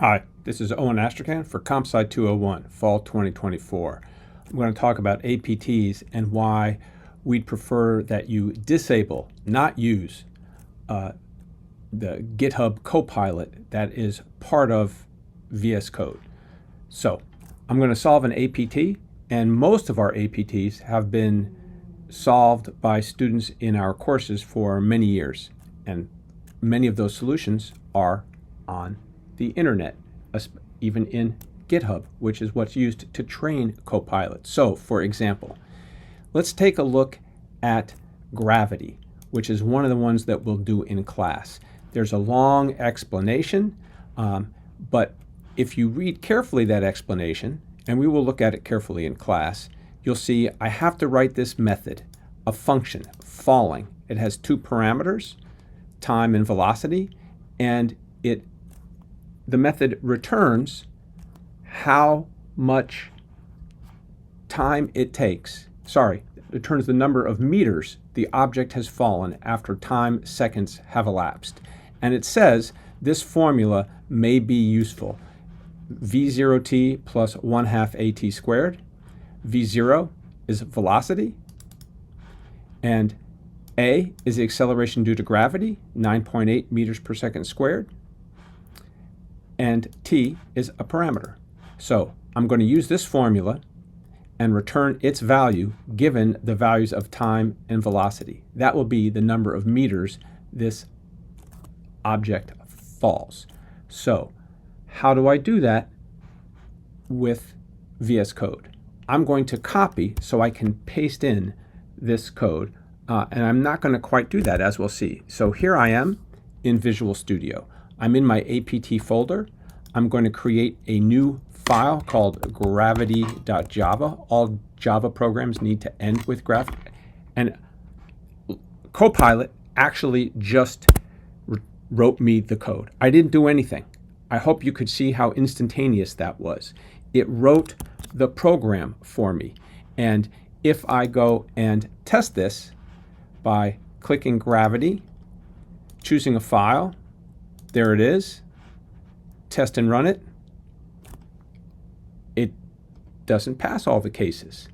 Hi, this is Owen Astrachan for Compsci 201, Fall 2024. I'm going to talk about APTs and why we'd prefer that you disable, not use, the GitHub CoPilot that is part of VS Code. So I'm going to solve an APT, and most of our APTs have been solved by students in our courses for many years, and many of those solutions are on the internet, even in GitHub, which is what's used to train CoPilot. So, for example, let's take a look at gravity, which is one of the ones that we'll do in class. There's a long explanation, but if you read carefully that explanation, and we will look at it carefully in class, you'll see I have to write this method, a function, falling. It has two parameters, time and velocity, and the method returns how much time it takes. Sorry, it returns the number of meters the object has fallen after time seconds have elapsed. And it says this formula may be useful. V0t plus 1/2 at squared. V0 is velocity, and a is the acceleration due to gravity, 9.8 meters per second squared, and t is a parameter. So I'm going to use this formula and return its value given the values of time and velocity. That will be the number of meters this object falls. So how do I do that with VS Code? I'm going to copy so I can paste in this code, and I'm not going to quite do that, as we'll see. So here I am in Visual Studio. I'm in my APT folder. I'm going to create a new file called gravity.java. All Java programs need to end with gravity. And CoPilot actually just wrote me the code. I didn't do anything. I hope you could see how instantaneous that was. It wrote the program for me. And if I go and test this by clicking Gravity, choosing a file, there it is, test and run it, it doesn't pass all the cases.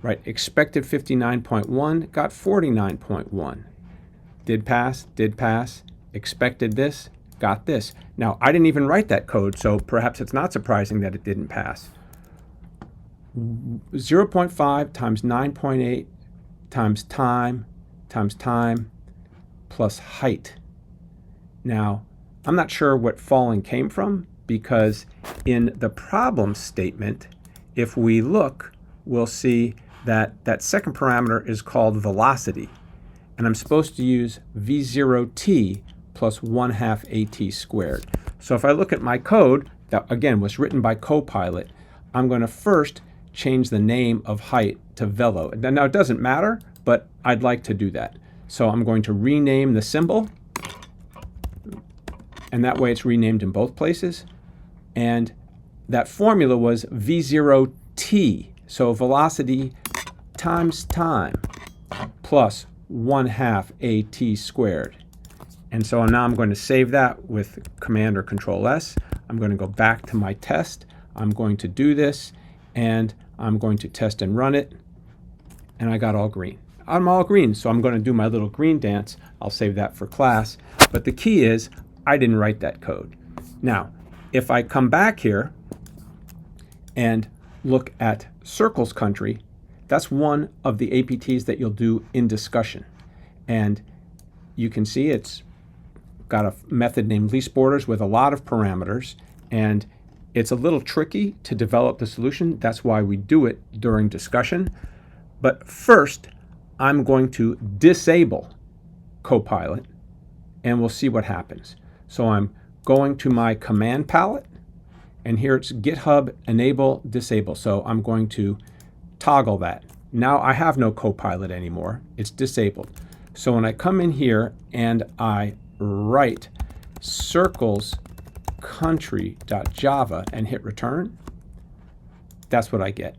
Right, expected 59.1, got 49.1. Did pass, expected this, got this. Now, I didn't even write that code, so perhaps it's not surprising that it didn't pass. 0.5 times 9.8 times time plus height. Now, I'm not sure what falling came from, because in the problem statement, if we look, we'll see that that second parameter is called velocity. And I'm supposed to use V0t plus 1/2 at squared. So if I look at my code, that again was written by CoPilot, I'm going to first change the name of height to velo. Now it doesn't matter, but I'd like to do that. So I'm going to rename the symbol, and that way it's renamed in both places. And that formula was V0t, so velocity times time plus 1/2 at squared. And so now I'm going to save that with Command or Control S. I'm going to go back to my test. I'm going to do this, and I'm going to test and run it, and I got all green. I'm all green, so I'm going to do my little green dance. I'll save that for class. But the key is, I didn't write that code. Now, if I come back here and look at circles country, that's one of the APTs that you'll do in discussion. And you can see it's got a method named least borders with a lot of parameters, and it's a little tricky to develop the solution. That's why we do it during discussion. But first, I'm going to disable CoPilot, and we'll see what happens. So I'm going to my command palette, and here it's GitHub enable disable. So I'm going to toggle that. Now I have no CoPilot anymore. It's disabled. So when I come in here and I write circles country.java and hit return, that's what I get.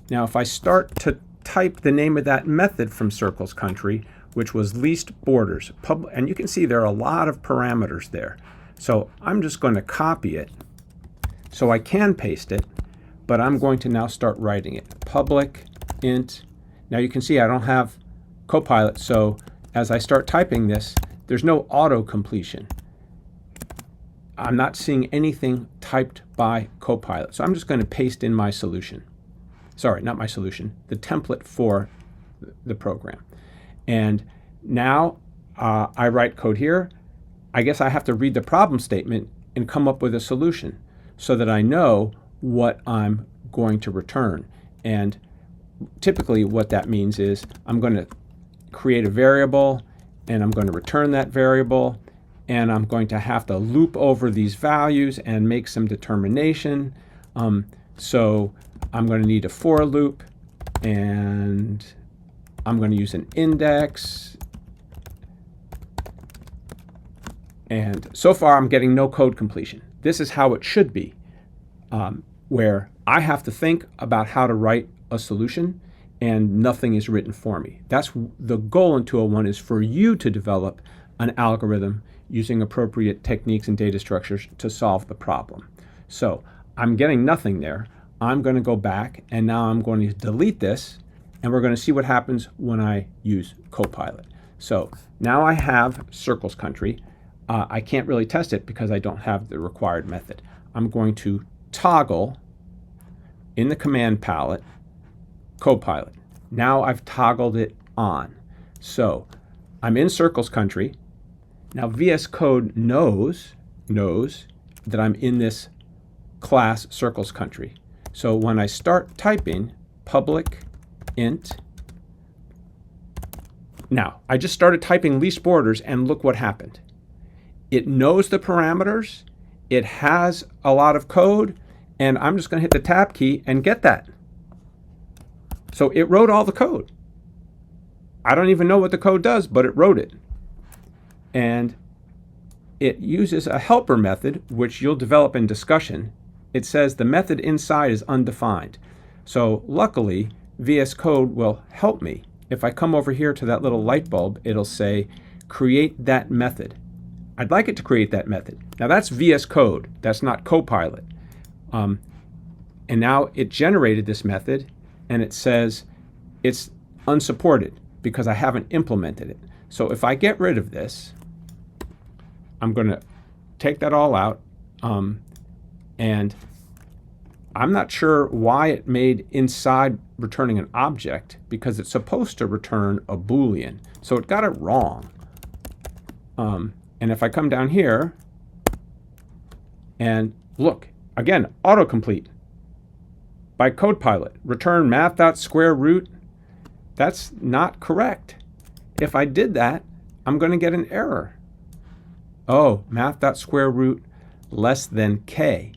Now if I start to type the name of that method from circles country, which was least borders, and you can see there are a lot of parameters there. So I'm just going to copy it So I can paste it, but I'm going to now start writing it. Public int. Now you can see I don't have CoPilot, so as I start typing this, there's no auto completion. I'm not seeing anything typed by CoPilot. So I'm just going to paste in my solution. Sorry, not my solution, the template for the program. And now I write code here. I guess I have to read the problem statement and come up with a solution so that I know what I'm going to return. And typically what that means is I'm going to create a variable and I'm going to return that variable, and I'm going to have to loop over these values and make some determination. So I'm going to need a for loop, and I'm going to use an index. And so far I'm getting no code completion. This is how it should be, where I have to think about how to write a solution and nothing is written for me. That's the goal in 201, is for you to develop an algorithm using appropriate techniques and data structures to solve the problem. So I'm getting nothing there. I'm going to go back, and now I'm going to delete this, and we're going to see what happens when I use CoPilot. So now I have circles country. I can't really test it because I don't have the required method. I'm going to toggle in the command palette CoPilot. Now I've toggled it on. So I'm in circles country. Now VS Code knows that I'm in this class circles country. So when I start typing public int, now I just started typing least borders, and look what happened. It knows the parameters, it has a lot of code, and I'm just going to hit the tab key and get that. So it wrote all the code. I don't even know what the code does, but it wrote it. And it uses a helper method, which you'll develop in discussion. It says the method inside is undefined. So luckily, VS Code will help me. If I come over here to that little light bulb, it'll say, create that method. I'd like it to create that method. Now that's VS Code. That's not CoPilot. And now it generated this method, and it says it's unsupported because I haven't implemented it. So if I get rid of this, I'm going to take that all out, and I'm not sure why it made inside returning an object, because it's supposed to return a Boolean. So it got it wrong. And if I come down here and look, again, autocomplete by CoPilot, return math.square root. That's not correct. If I did that, I'm going to get an error. Oh, math.square root less than k.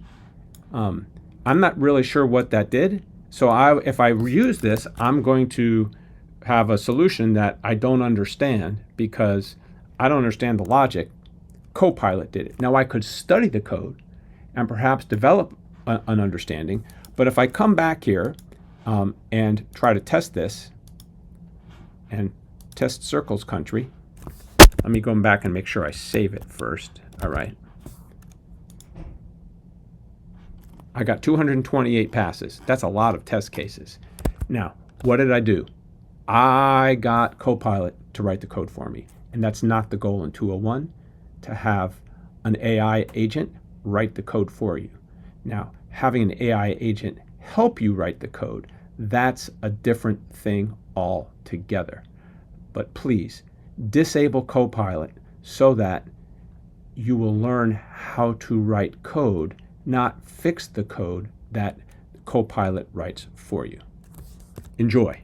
I'm not really sure what that did. So if I use this, I'm going to have a solution that I don't understand because I don't understand the logic. CoPilot did it. Now I could study the code and perhaps develop an understanding, but if I come back here and try to test this and test circles country, let me go back and make sure I save it first. All right. I got 228 passes. That's a lot of test cases. Now, what did I do? I got CoPilot to write the code for me. And that's not the goal in 201, to have an AI agent write the code for you. Now, having an AI agent help you write the code, that's a different thing altogether. But please, disable CoPilot so that you will learn how to write code, not fix the code that CoPilot writes for you. Enjoy.